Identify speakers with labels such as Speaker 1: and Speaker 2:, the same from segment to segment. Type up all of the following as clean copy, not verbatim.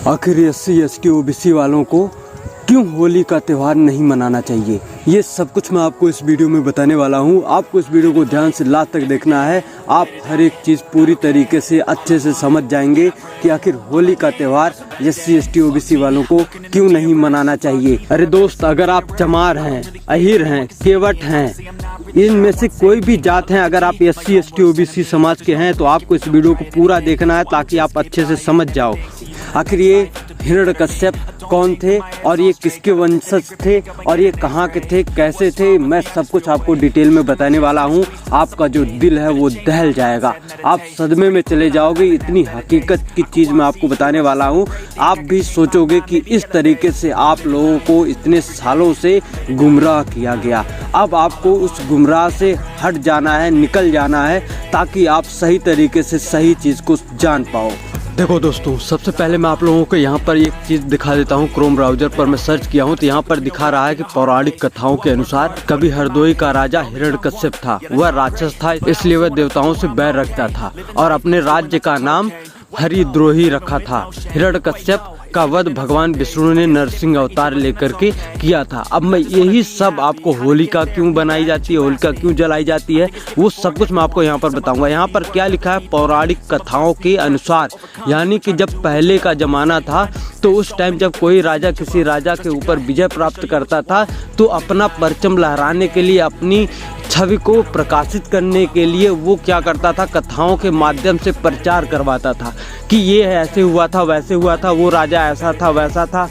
Speaker 1: आखिर SC ST OBC वालों को क्यों होली का त्यौहार नहीं मनाना चाहिए, ये सब कुछ मैं आपको इस वीडियो में बताने वाला हूँ। आपको इस वीडियो को ध्यान से लास्ट तक देखना है। आप हर एक चीज़ पूरी तरीके से अच्छे से समझ जाएंगे कि आखिर होली का त्यौहार SC ST OBC वालों को क्यों नहीं मनाना चाहिए। अरे दोस्त, अगर आप चमार हैं, अहिर हैं, केवट हैं, इनमें से कोई भी जात हैं, अगर आप SC ST OBC समाज के हैं तो आपको इस वीडियो को पूरा देखना है ताकि आप अच्छे से समझ जाओ आखिर ये हिरण्यकश्यप कौन थे और ये किसके वंशज थे और ये कहाँ के थे, कैसे थे। मैं सब कुछ आपको डिटेल में बताने वाला हूँ। आपका जो दिल है वो दहल जाएगा, आप सदमे में चले जाओगे। इतनी हकीकत की चीज़ मैं आपको बताने वाला हूँ। आप भी सोचोगे कि इस तरीके से आप लोगों को इतने सालों से गुमराह किया गया। अब आपको उस गुमराह से हट जाना है, निकल जाना है, ताकि आप सही तरीके से सही चीज़ को जान पाओ। देखो दोस्तों, सबसे पहले मैं आप लोगों को यहाँ पर एक चीज़ दिखा देता हूँ। क्रोम ब्राउजर पर मैं सर्च किया हूँ तो यहाँ पर दिखा रहा है कि पौराणिक कथाओं के अनुसार कभी हरदोई का राजा हिरण्यकश्यप था। वह राक्षस था, इसलिए वह देवताओं से बैर रखता था और अपने राज्य का नाम हरिद्रोही रखा था। हिरण्यकश्यप का वध भगवान विष्णु ने नरसिंह अवतार लेकर के किया था। अब मैं यही सब आपको होलिका क्यों बनाई जाती है, होलिका क्यों जलाई जाती है, वो सब कुछ मैं आपको यहाँ पर बताऊंगा। यहाँ पर क्या लिखा है, पौराणिक कथाओं के अनुसार, यानी कि जब पहले का जमाना था तो उस टाइम जब कोई राजा किसी राजा के ऊपर विजय प्राप्त करता था तो अपना परचम लहराने के लिए, अपनी छवि को प्रकाशित करने के लिए वो क्या करता था, कथाओं के माध्यम से प्रचार करवाता था कि ये ऐसे हुआ था, वैसे हुआ था, वो राजा ऐसा था, वैसा था।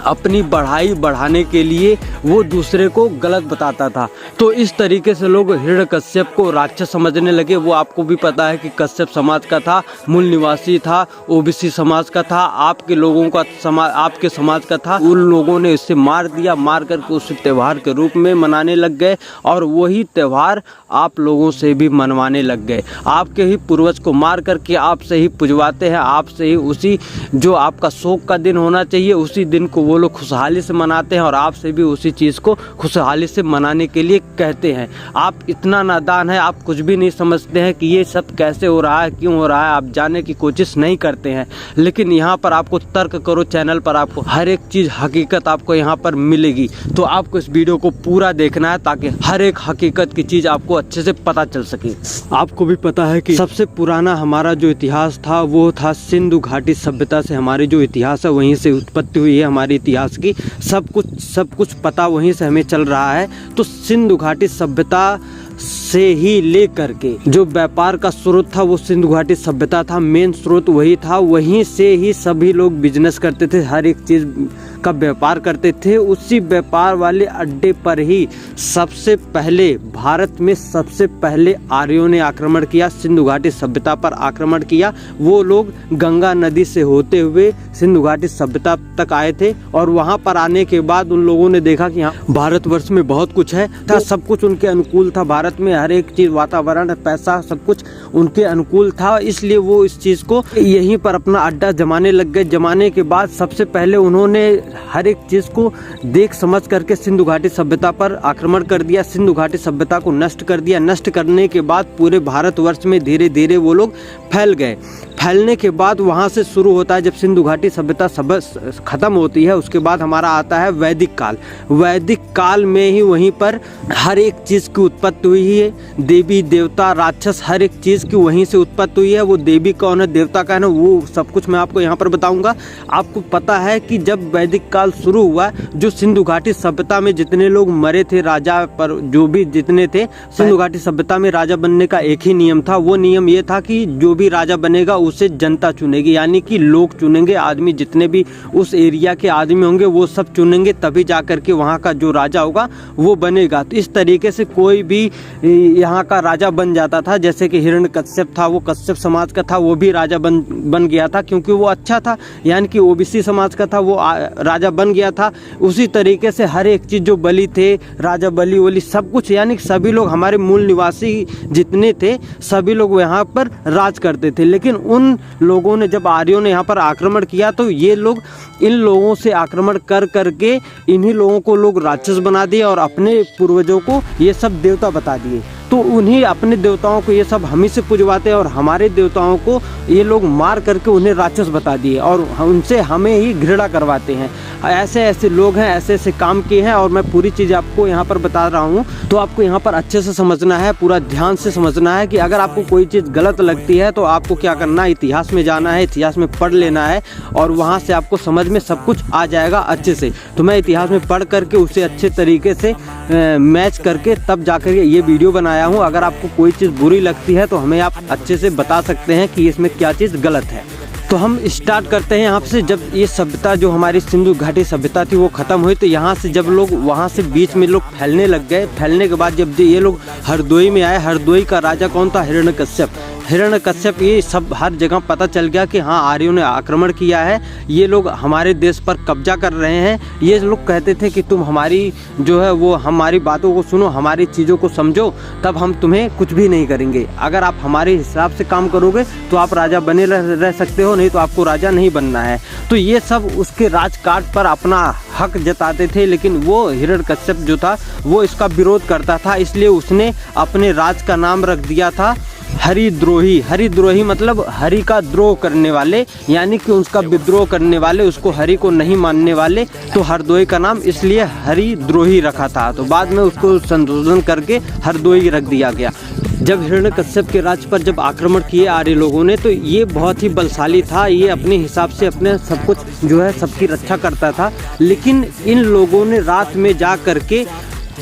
Speaker 1: अपनी बढ़ाई बढ़ाने के लिए वो दूसरे को गलत बताता था। तो इस तरीके से लोग हिरण्यकश्यप को राक्षस समझने लगे। वो आपको भी पता है कि कश्यप समाज का था, मूल निवासी था, OBC समाज का था, आपके लोगों का समाज, आपके समाज का था। उन लोगों ने इसे मार दिया, मार करके उसे त्यौहार के रूप में मनाने लग गए और वही त्यौहार आप लोगों से भी मनवाने लग गए। आपके ही पूर्वज को मार करके आपसे ही पुजवाते हैं, आपसे ही उसी जो आपका शोक का दिन होना चाहिए उसी दिन को वो लोग खुशहाली से मनाते हैं और आपसे भी उसी चीज़ को खुशहाली से मनाने के लिए कहते हैं। आप इतना नादान है, आप कुछ भी नहीं समझते हैं कि ये सब कैसे हो रहा है, क्यों हो रहा है, आप जानने की कोशिश नहीं करते हैं। लेकिन यहाँ पर आपको तर्क करो चैनल पर आपको हर एक चीज़ हकीकत आपको यहाँ पर मिलेगी। तो आपको इस वीडियो को पूरा देखना है ताकि हर एक हकीकत की चीज़ आपको अच्छे से पता चल सके। आपको भी पता है कि सबसे पुराना हमारा जो इतिहास था वो था सिंधु घाटी सभ्यता से। हमारी जो इतिहास है वहीं से उत्पत्ति हुई है हमारी इतिहास की। सब कुछ पता वहीं से हमें चल रहा है। तो सिंधु घाटी सभ्यता से ही लेकर के जो व्यापार का स्रोत था वो सिंधु घाटी सभ्यता था, मेन स्रोत वही था। वहीं से ही सभी लोग बिजनेस करते थे, हर एक चीज़ का व्यापार करते थे। उसी व्यापार वाले अड्डे पर ही सबसे पहले भारत में सबसे पहले आर्यों ने आक्रमण किया, सिंधु घाटी सभ्यता पर आक्रमण किया। वो लोग गंगा नदी से होते हुए सिंधु घाटी सभ्यता तक आए थे और वहाँ पर आने के बाद उन लोगों ने देखा कि यहाँ भारतवर्ष में बहुत कुछ है, तो सब कुछ उनके अनुकूल था। भारत में हर एक चीज़, वातावरण, पैसा, सब कुछ उनके अनुकूल था, इसलिए वो इस चीज़ को यहीं पर अपना अड्डा जमाने लग गए। जमाने के बाद सबसे पहले उन्होंने हर एक चीज़ को देख समझ करके सिंधु घाटी सभ्यता पर आक्रमण कर दिया, सिंधु घाटी सभ्यता को नष्ट कर दिया। नष्ट करने के बाद पूरे भारतवर्ष में धीरे धीरे वो लोग फैल गए। फैलने के बाद वहाँ से शुरू होता है, जब सिंधु घाटी सभ्यता खत्म होती है उसके बाद हमारा आता है वैदिक काल। वैदिक काल में ही वहीं पर हर एक चीज़ की उत्पत्ति हुई है। देवी देवता राक्षस हर एक चीज़ की वहीं से उत्पत्ति हुई है। वो देवी कौन है, देवता कौन है, वो सब कुछ मैं आपको यहाँ पर बताऊँगा। आपको पता है कि जब वैदिक काल शुरू हुआ, जो सिंधु घाटी सभ्यता में जितने लोग मरे थे, राजा पर जो भी जितने थे, सिंधु घाटी सभ्यता में राजा बनने का एक ही नियम था। वो नियम ये था कि जो भी राजा बनेगा उसे जनता चुनेगी, यानी कि लोग चुनेंगे। आदमी जितने भी उस एरिया के आदमी होंगे वो सब चुनेंगे, तभी जा करके वहाँ का जो राजा होगा वो बनेगा। तो इस तरीके से कोई भी यहाँ का राजा बन जाता था। जैसे कि हिरण्यकश्यप था, वो कश्यप समाज का था, वो भी राजा बन गया था क्योंकि वो अच्छा था, यानी कि OBC समाज का था, वो राजा बन गया था। उसी तरीके से हर एक चीज़ जो बलि थे, राजा बलि वली सब कुछ, यानी कि सभी लोग हमारे मूल निवासी जितने थे सभी लोग यहाँ पर राज करते थे। लेकिन उन लोगों ने, जब आर्यों ने यहाँ पर आक्रमण किया तो ये लोग इन लोगों से आक्रमण कर करके इन्हीं लोगों को लोग राक्षस बना दिए और अपने पूर्वजों को ये सब देवता बता दिए। तो तो उन्हीं अपने देवताओं को ये सब हम ही से पुजवाते हैं और हमारे देवताओं को ये लोग मार करके उन्हें राक्षस बता दिए और उनसे हमें ही घृणा करवाते हैं। ऐसे ऐसे लोग हैं, ऐसे ऐसे काम किए हैं और मैं पूरी चीज़ आपको यहाँ पर बता रहा हूँ। तो आपको यहाँ पर अच्छे से समझना है, पूरा ध्यान से समझना है कि अगर आपको कोई चीज़ गलत लगती है तो आपको क्या करना है, इतिहास में जाना है, इतिहास में पढ़ लेना है और वहाँ से आपको समझ में सब कुछ आ जाएगा अच्छे से। तो मैं इतिहास में पढ़ करके उसे अच्छे तरीके से मैच करके तब जा करके ये वीडियो बनाया हूँ। अगर आपको कोई चीज़ बुरी लगती है तो हमें आप अच्छे से बता सकते हैं कि इसमें क्या चीज़ गलत है। तो हम स्टार्ट करते हैं यहाँ से। जब ये सभ्यता जो हमारी सिंधु घाटी सभ्यता थी वो ख़त्म हुई तो यहाँ से जब लोग वहाँ से बीच में लोग फैलने लग गए। फैलने के बाद जब ये लोग हरदोई में आए, हरदोई का राजा कौन था, हिरण्यकश्यप। हिरण्यकश्यप ये सब हर जगह पता चल गया कि हाँ आर्यों ने आक्रमण किया है, ये लोग हमारे देश पर कब्जा कर रहे हैं। ये लोग कहते थे कि तुम हमारी जो है वो हमारी बातों को सुनो, हमारी चीज़ों को समझो, तब हम तुम्हें कुछ भी नहीं करेंगे। अगर आप हमारे हिसाब से काम करोगे तो आप राजा बने रह सकते हो, नहीं तो आपको राजा नहीं बनना है। तो ये सब उसके राजकाट पर अपना हक जताते थे, लेकिन वो हिरण्यकश्यप जो था वो इसका विरोध करता था। इसलिए उसने अपने राज का नाम रख दिया था हरिद्रोही। हरिद्रोही मतलब हरि का द्रोह करने वाले, यानी कि उसका विद्रोह करने वाले, उसको हरि को नहीं मानने वाले। तो हरदोई का नाम इसलिए हरिद्रोही रखा था। तो बाद में उसको संशोधन करके हरदोई रख दिया गया। जब हिरण्यकश्यप के राज पर जब आक्रमण किए आर्य लोगों ने तो ये बहुत ही बलशाली था। ये अपने हिसाब से अपने सब कुछ जो है सबकी रक्षा करता था, लेकिन इन लोगों ने रात में जा करके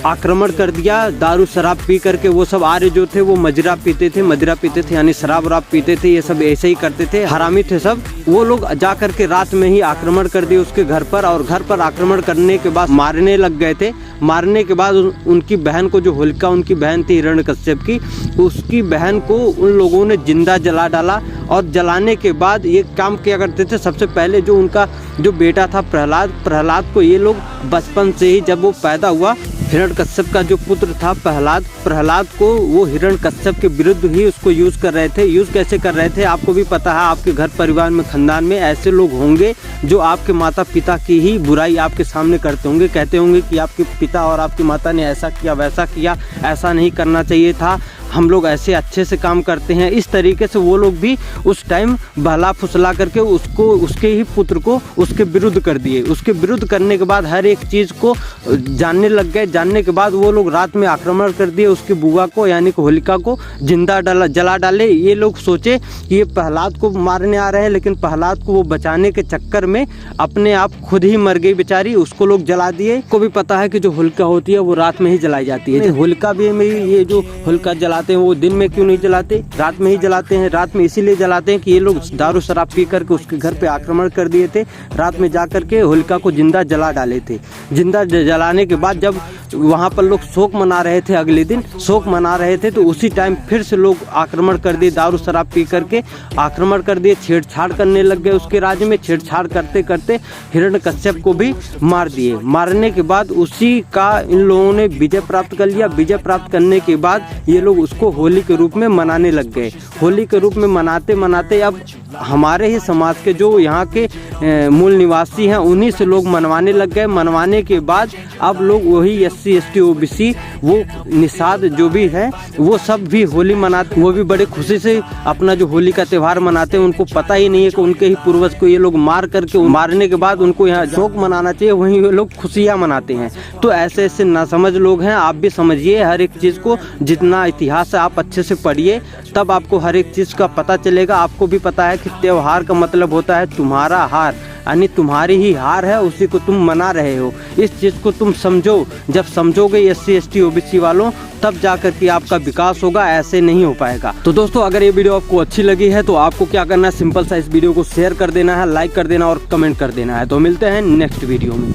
Speaker 1: आक्रमण कर दिया। दारू शराब पी करके वो सब आर्य जो थे वो मदिरा पीते थे यानी शराब वराब पीते थे। ये सब ऐसे ही करते थे, हरामी थे सब। वो लोग जा करके रात में ही आक्रमण कर दिए उसके घर पर, और घर पर आक्रमण करने के बाद मारने लग गए थे। मारने के बाद उनकी बहन को, जो होलिका उनकी बहन थी हिरण्यकश्यप की, उसकी बहन को उन लोगों ने जिंदा जला डाला। और जलाने के बाद ये काम क्या करते थे, सबसे पहले जो उनका जो बेटा था प्रहलाद को ये लोग बचपन से ही जब वो पैदा हुआ, हिरण्यकश्यप का जो पुत्र था प्रहलाद को वो हिरण्यकश्यप के विरुद्ध ही उसको यूज़ कर रहे थे। यूज़ कैसे कर रहे थे आपको भी पता है। आपके घर परिवार में, खानदान में ऐसे लोग होंगे जो आपके माता पिता की ही बुराई आपके सामने करते होंगे, कहते होंगे कि आपके पिता और आपकी माता ने ऐसा किया, वैसा किया, ऐसा नहीं करना चाहिए था, हम लोग ऐसे अच्छे से काम करते हैं। इस तरीके से वो लोग भी उस टाइम बहला फुसला करके उसको, उसके ही पुत्र को उसके विरुद्ध कर दिए। उसके विरुद्ध करने के बाद हर एक चीज़ को जानने लग गए। जानने के बाद वो लोग रात में आक्रमण कर दिए उसकी बुआ को, यानी कि होलिका को जिंदा जला डाले। ये लोग सोचे कि ये प्रहलाद को मारने आ रहे हैं, लेकिन प्रहलाद को वो बचाने के चक्कर में अपने आप खुद ही मर गई बेचारी, उसको लोग जला दिए। को भी पता है कि जो होलिका होती है वो रात में ही जलाई जाती है। होलिका भी में ये जो होलिका जलाते हैं वो दिन में क्यों नहीं जलाते, रात में ही जलाते हैं। रात में इसीलिए जलाते हैं कि ये लोग दारू शराब पी करके उसके घर पे आक्रमण कर दिए थे। रात में जा करके होलिका को जिंदा जला डाले थे। जिंदा जलाने के बाद जब वहाँ पर लोग शोक मना रहे थे, अगले दिन शोक मना रहे थे, तो उसी टाइम फिर से लोग आक्रमण कर दिए, दारू शराब पी करके आक्रमण कर दिए, छेड़छाड़ करने लग गए उसके राज्य में। छेड़छाड़ करते करते हिरण्यकश्यप को भी मार दिए। मारने के बाद उसी का इन लोगों ने विजय प्राप्त कर लिया। विजय प्राप्त करने के बाद ये लोग उसको होली के रूप में मनाने लग गए। होली के रूप में मनाते मनाते अब हमारे ही समाज के जो यहाँ के मूल निवासी हैं उन्हीं से लोग मनवाने लग गए। मनवाने के बाद अब लोग वही SC ST OBC वो निषाद जो भी है वो सब भी होली मनाते, वो भी बड़े खुशी से अपना जो होली का त्यौहार मनाते हैं। उनको पता ही नहीं है कि उनके ही पूर्वज को ये लोग मार करके, मारने के बाद उनको यहाँ शोक मनाना चाहिए, वहीं वो लोग खुशियाँ मनाते हैं। तो ऐसे ऐसे नासमझ लोग हैं। आप भी समझिए हर एक चीज़ को, जितना इतिहास है आप अच्छे से पढ़िए, तब आपको हर एक चीज़ का पता चलेगा। आपको भी पता है कि त्यौहार का मतलब होता है तुम्हारा हार, यानी तुम्हारी ही हार है, उसी को तुम मना रहे हो। इस चीज़ को तुम समझो। जब समझोगे SC ST OBC वालों, तब जाकर के आपका विकास होगा, ऐसे नहीं हो पाएगा। तो दोस्तों अगर ये वीडियो आपको अच्छी लगी है तो आपको क्या करना है, सिंपल सा इस वीडियो को शेयर कर देना है, लाइक कर देना और कमेंट कर देना है। तो मिलते हैं नेक्स्ट वीडियो में।